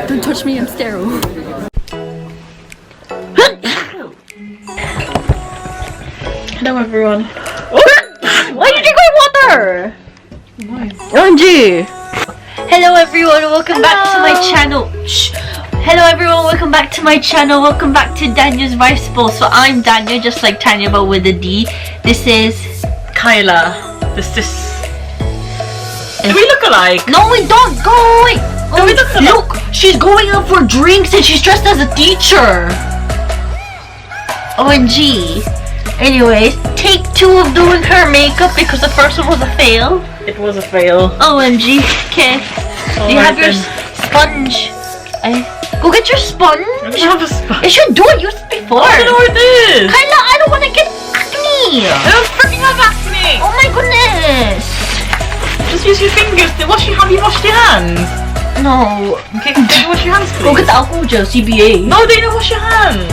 Don't touch me, I'm sterile. Hello everyone. Why did you drink my water? OMG. Hello everyone, welcome back to my channel. Shh. Hello everyone, welcome back to my channel. Welcome back to Danya's RiceBowl. So I'm Danya, just like Tanya, but with a D. This is Kyla. This. Do we look alike? No, we don't. Go away. Do we look alike? Look, she's going out for drinks and she's dressed as a teacher. OMG. Anyways, take 2 of doing her makeup because the first one was a fail. It was a fail. OMG. Okay. Do you have your sponge? Go get your sponge. I don't have a sponge. You should do it. Used it before. I don't know where it is. Kyla, I don't want to get acne. I don't freaking have acne. Oh my goodness. Just use your fingers. Have you washed your hands? No. Okay, can you wash your hands, please? Go get the alcohol gel, CBA. No, they don't wash your hands.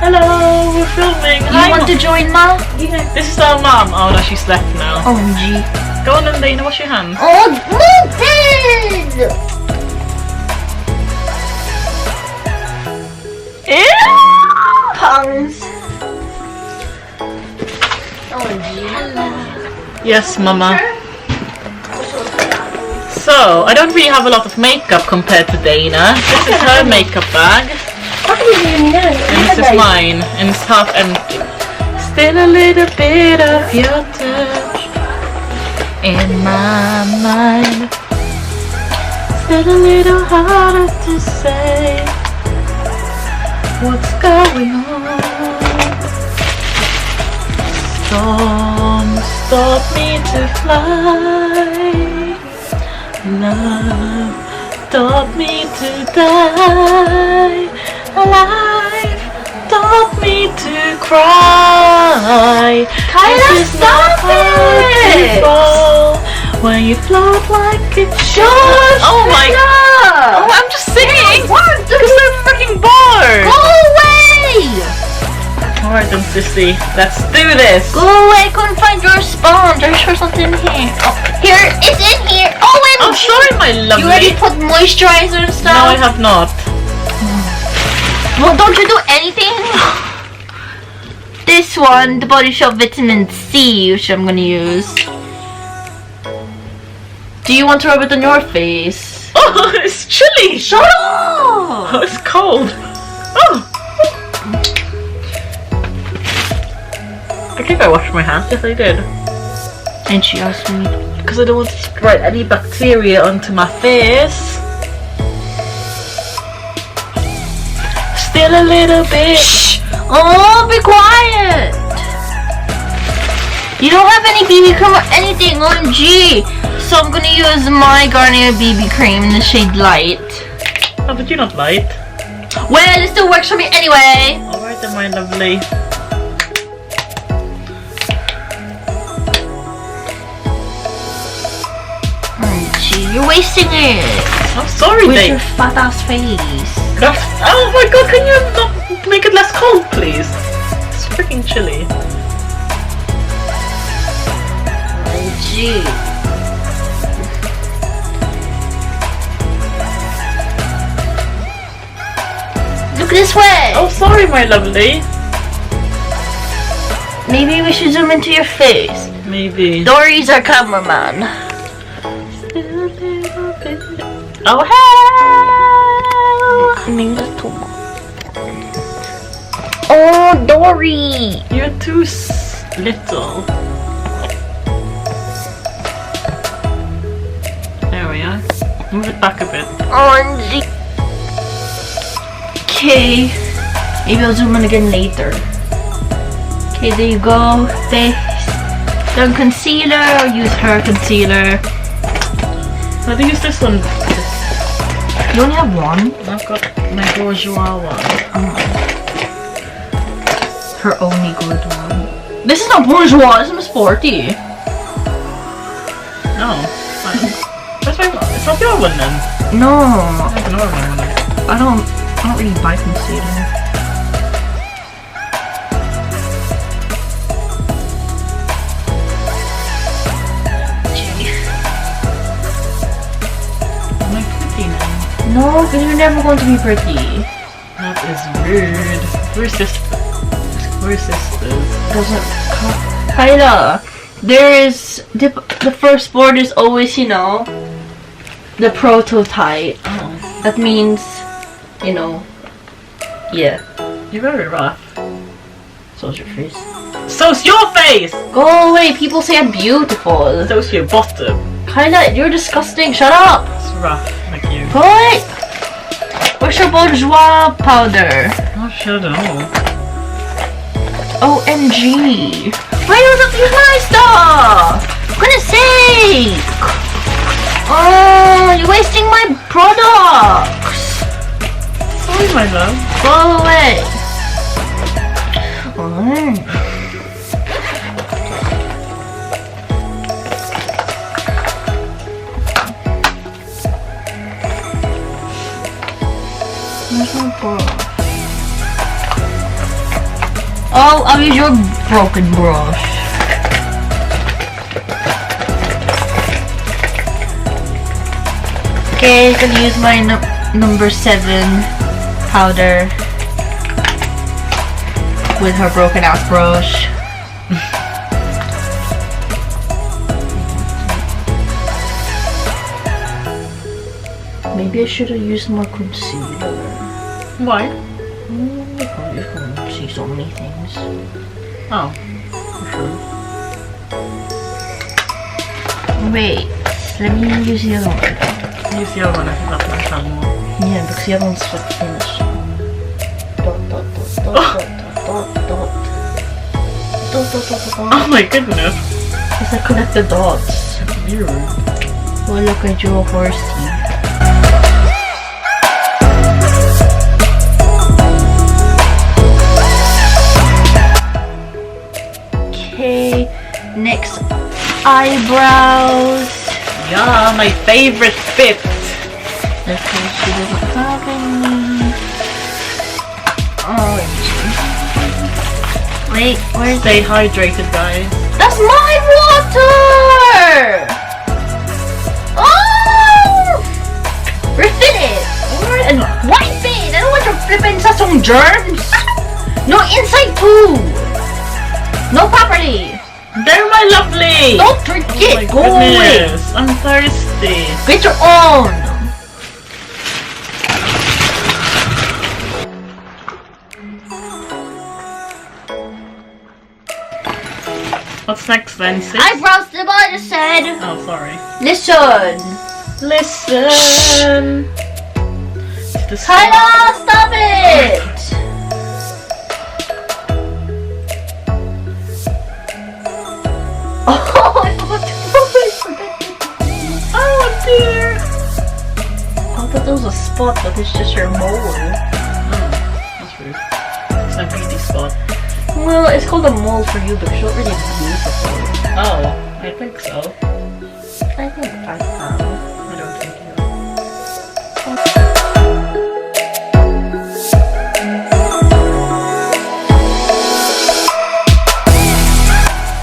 Hello, we're filming. You want to join, Ma? Yeah. This is our mom. Oh no, she's left now. OMG. Go on and Dana, wash your hands. Oh, move it! Ew! Pungs. OMG. Yes, Mama. So, I don't really have a lot of makeup compared to Dana. This is her makeup bag. And this is mine. And it's half empty. Still a little bit of your touch in my mind. Still a little harder to say what's going on. Storms taught me to fly. Love taught me to die. Life taught me to cry. Kyla, stop it! When you float like a Shush! Oh my God! Oh, I'm just singing! What? Because I'm freaking bored! Go away! Alright then, sissy. Let's do this! Go away! Couldn't find your sponge. Are you sure something in here? Oh, here! It's in here! OMG! I'm sorry, my lovely. You already put moisturizer and stuff? No, I have not. Well, don't you do anything? This one, the Body Shop Vitamin C, which I'm gonna use. Do you want to rub it on your face? Oh, it's chilly! Shut up! Oh, it's cold. Oh! I think I washed my hands. Yes, I did. And she asked me. Because I don't want to spread any bacteria onto my face. Still a little bit. Shh! Oh, be quiet! You don't have any BB cream or anything, OMG! So I'm gonna use my Garnier BB cream in the shade Light. Oh, but you're not light. Well, it still works for me anyway! Alright then, my lovely. OMG, you're wasting it! I'm sorry, With babe. your fat ass face. Oh my god, can you not make it less cold, please? It's freaking chilly. OMG. Look this way! Oh, sorry, my lovely. Maybe we should zoom into your face. Maybe. Dory's our cameraman. Oh, hey! Oh, Dory! You're too little. There we are. Move it back a bit. OMG. Okay. Maybe I'll zoom in again later. Okay, there you go. Face. Done concealer. I'll use her concealer. I think it's this one. You only have one? I've got my bourgeois one. Her only good one. This is not bourgeois, this is sporty. No. Where's my one? It's not your one then. No. I have another one. I don't really buy concealer. Am I pretty now? No, because you're never going to be pretty. That is rude. We're sisters. We're sisters. Doesn't Kyla, there is the first board is always, you know, the prototype. Oh. That means, you know, yeah. You're very rough. So's your face. So's your face! Go away, people say I'm beautiful. So's your bottom. Kyla, you're disgusting, shut up! It's rough, like you. Go away! Where's your bourgeois powder? Oh, shut up. OMG! Why do you not use my stuff? For goodness sake! Oh, you're wasting my products! Sorry, my love. Go away! Alright. Where's my brush? Oh, I'll use your broken brush. Okay, I'm gonna use my number 7 powder with her broken out brush. Maybe I should have used more concealer. Why? You can't see so many things. Oh, for sure. Wait, let me use the other one. Use the other one if you love my channel. Yeah, because the other one's like finished. Dot dot dot dot dot dot dot dot dot dot dot. Oh my goodness. It's like connected dots. That's weird. Oh look, I drew a horsey. Okay, next eyebrows. Yeah, my favorite bit. Okay, she doesn't have any. Oh, wait, where's Stay hydrated, guys. That's my water! Oh! Refill it! And wipe it! I don't want your flipping some germs! No, inside too! No, properly! There, my lovely! Don't drink it! Go away! Goodness, I'm thirsty. Get your own! What's next then, sis? Eyebrows, the I just said! Oh, sorry. Listen! Listen! To the Kyla, stop it! Oh, I forgot to Oh dear! I thought there was a spot, but it's just your mole. Oh, that's rude. It's a beauty spot. Well, it's called a mole for you, but it's not really beautiful. Oh, I think so. I think I am. I don't think you.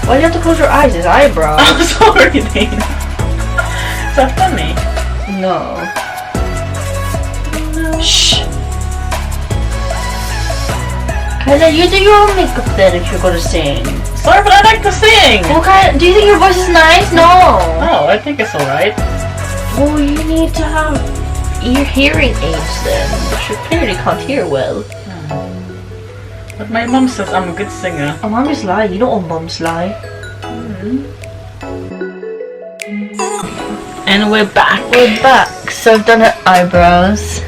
Why do you have to close your eyes? It's eyebrows. Oh, sorry, Dana. Is that funny? No. Shh! Kyla, you do your own makeup then if you're gonna sing. Sorry, but I like to sing! Okay, do you think your voice is nice? No! Oh, I think it's alright. Well, you need to have ear hearing aids then. You clearly can't hear well. But my mom says I'm a good singer. Oh, mommy's lie. You know all moms lie. And we're back. We're back. So I've done her eyebrows.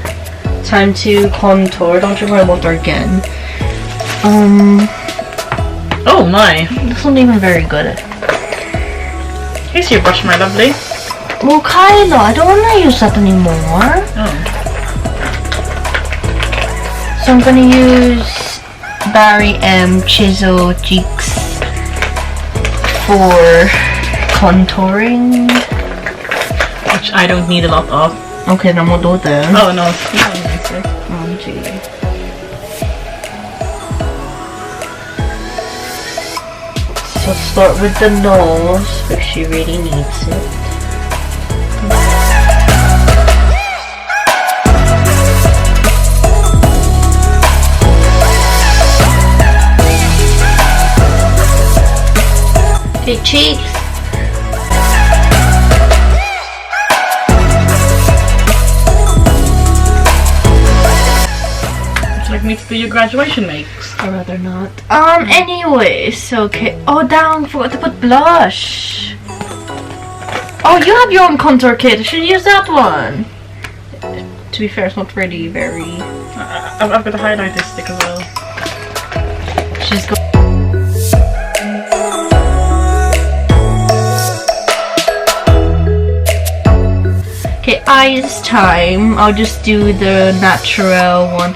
Time to contour. Don't drink my water again. Oh my. This isn't even very good. Here's your brush, my lovely. Well, Kyla, I don't want to use that anymore. Oh. So I'm gonna use Barry M Chisel Cheeks for contouring. Which I don't need a lot of. Okay, then we'll do it then. Oh no. You don't need it. Oh, gee. So start with the nose if she really needs it. Big cheeks. Would you like me to do your graduation makes? I'd rather not. Anyways, okay. Oh, damn, forgot to put blush. Oh, you have your own contour kit. I should use that one. To be fair, it's not really very... I've got a highlighter stick as well. She's got... Okay, eyes time. I'll just do the natural one.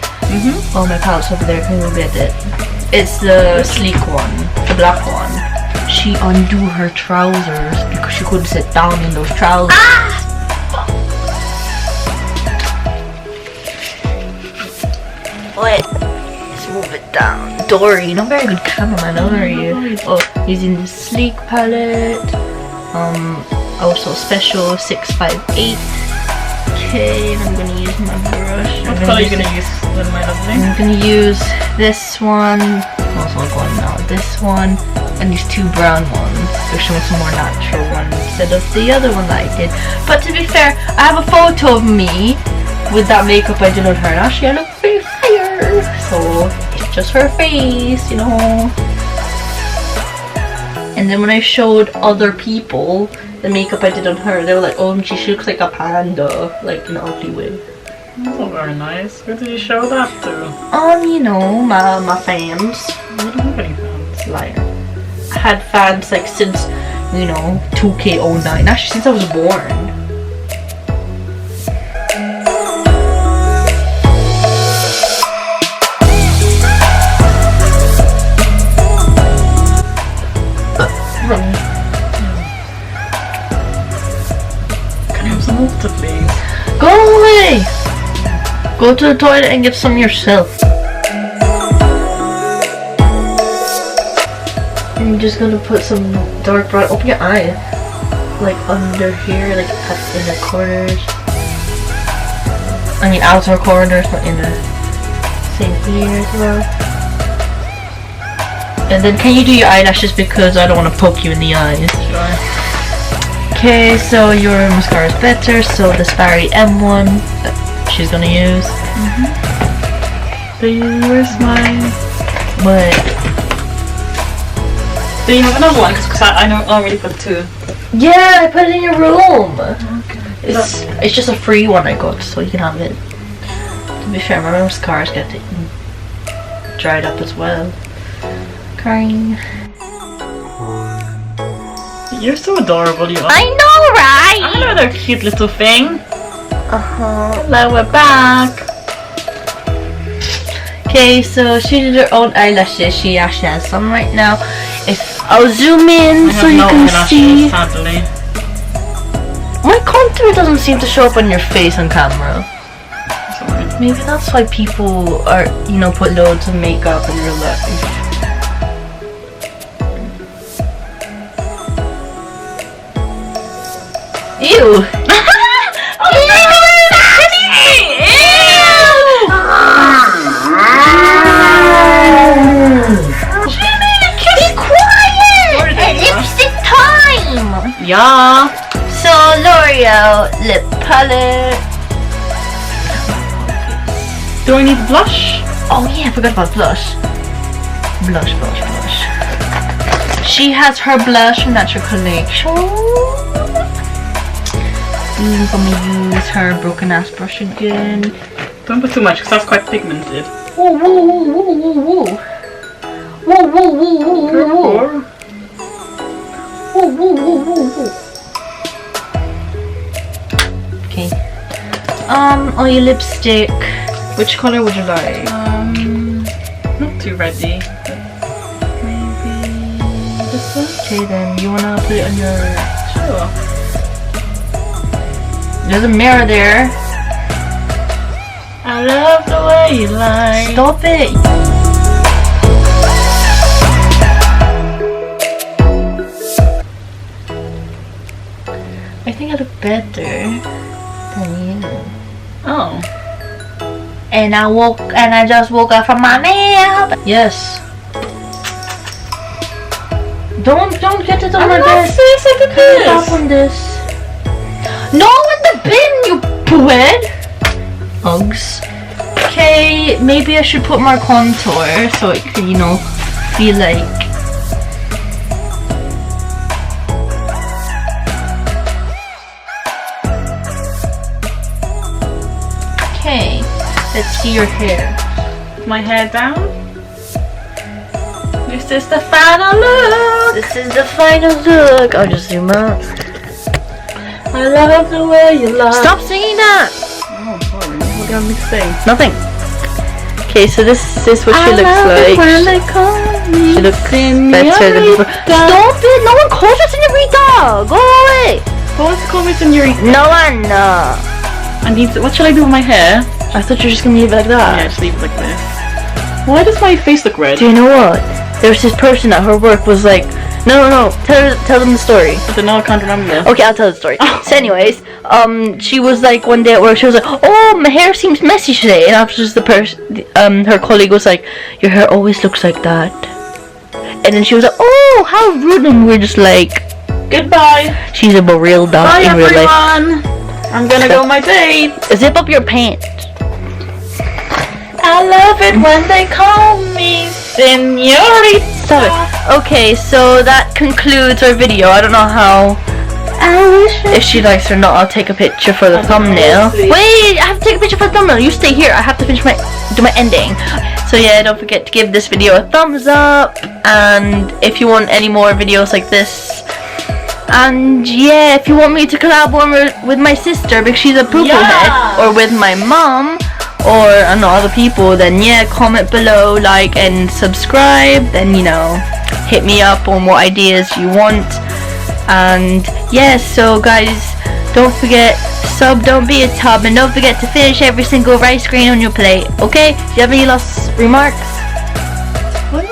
Oh, my palette's over there. Can you get it? It's the sleek one, the black one. She undid her trousers because she couldn't sit down in those trousers. Wait, let's move it down. Dory, not very good cameraman, are you? Oh, using the sleek palette. Also special 658. Okay, I'm gonna use my brush. What color are you gonna use, my lovely? I'm gonna use this one. Also going now. This one and these two brown ones. So she wants a more natural one instead of the other one that I did. But to be fair, I have a photo of me with that makeup I did on her, and actually I look very fire. So it's just her face, you know. And then when I showed other people the makeup I did on her, they were like, "Oh, she looks like a panda, like in an ugly way." That's not very nice. Where did you show that to? You know, my fans. I don't have any fans. Liar. I had fans like since, you know, 2K09. Actually, since I was born. Can I have some water, please? Go away! Go to the toilet and get some yourself. I'm just gonna put some dark brown. Open your eye. Like under here, like at inner corners. I mean outer corners, not inner. Same here as well. And then can you do your eyelashes because I don't want to poke you in the eyes. Sure. Okay, so your mascara is better, so the Sperry M1 that she's gonna use. Where's mine? But Do you have another one? Because I already put two. yeah, I put it in your room. Okay. It's just a free one I got, so you can have it. To be fair, my mascara's getting dried up as well. Crying. You're so adorable, you are. I know, right? Another cute little thing. Uh-huh. Hello, we're back. Okay, so she did her own eyelashes. She actually has some right now. If I'll zoom in so you can see. Sadly. My contour doesn't seem to show up on your face on camera. Sorry. Maybe that's why people are, you know, put loads of makeup in real life. Ew! Yeah. So L'Oreal lip palette. Do I need blush? Oh yeah, I forgot about blush. Blush. She has her blush from Natural Collection. I'm gonna use her broken ass brush again. Don't put too much because that's quite pigmented. Whoa. Okay. On your lipstick, which color would you like? Not too ready. Maybe this one? Okay then, you wanna put it on your... Sure. There's a mirror there. I love the way you lie. Stop it! I think I look better than you. Oh. And I just woke up from my nap. Yes. Don't get it on my desk. Look at this. Stop on this. No, in the bin, you poo-head. Uggs. Okay, maybe I should put more contour so it could, you know, feel like. Okay, let's see your hair. My hair down. This is the final look. This is the final look. I'll just zoom out. I love the way you lie. Stop singing that. Oh, sorry. What do you say? Nothing. Okay, so this is what she looks like. She looks better than before. Stop it! No one calls her señorita! Go away! Who wants to call me señorita? No one! I need to, what should I do with my hair? I thought you were just gonna leave it like that. Yeah, just leave it like this. Why does my face look red? Do you know what? There was this person at her work was like, no, tell them the story. I don't know, I can't remember. Okay, I'll tell the story. So anyways, she was like one day at work, she was like, oh, my hair seems messy today. And afterwards the person, her colleague was like, your hair always looks like that. And then she was like, oh, how rude. And we were just like, Goodbye. she's a real dog Bye in real life. everyone. I'm gonna go on my date. Zip up your pants. I love it when they call me señorita. Stop it. Okay, so that concludes our video. I don't know how. If she likes or not, I'll take a picture for the thumbnail. Wait, I have to take a picture for the thumbnail. You stay here. I have to finish do my ending. So yeah, don't forget to give this video a thumbs up. And if you want any more videos like this. And yeah, if you want me to collab with my sister because she's a poo-poo head, or with my mom, or I don't know, other people, then yeah, comment below, like and subscribe. Then, you know, hit me up on what ideas you want. And yeah, so guys, don't forget, don't be a tub, and don't forget to finish every single rice grain on your plate. Okay? Do you have any last remarks? One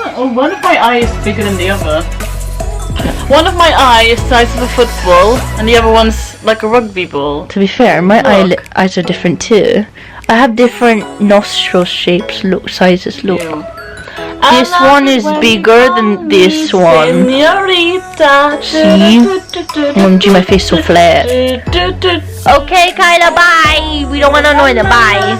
of my eyes is bigger than the other. One of my eyes is the size of a football, and the other one's like a rugby ball. To be fair, my eyes are different too. I have different nostril shapes, sizes. Look. Ew. This one is bigger than this one. See? OMG, my face so flat. Okay, Kyla, bye. We don't want to annoy them. Bye.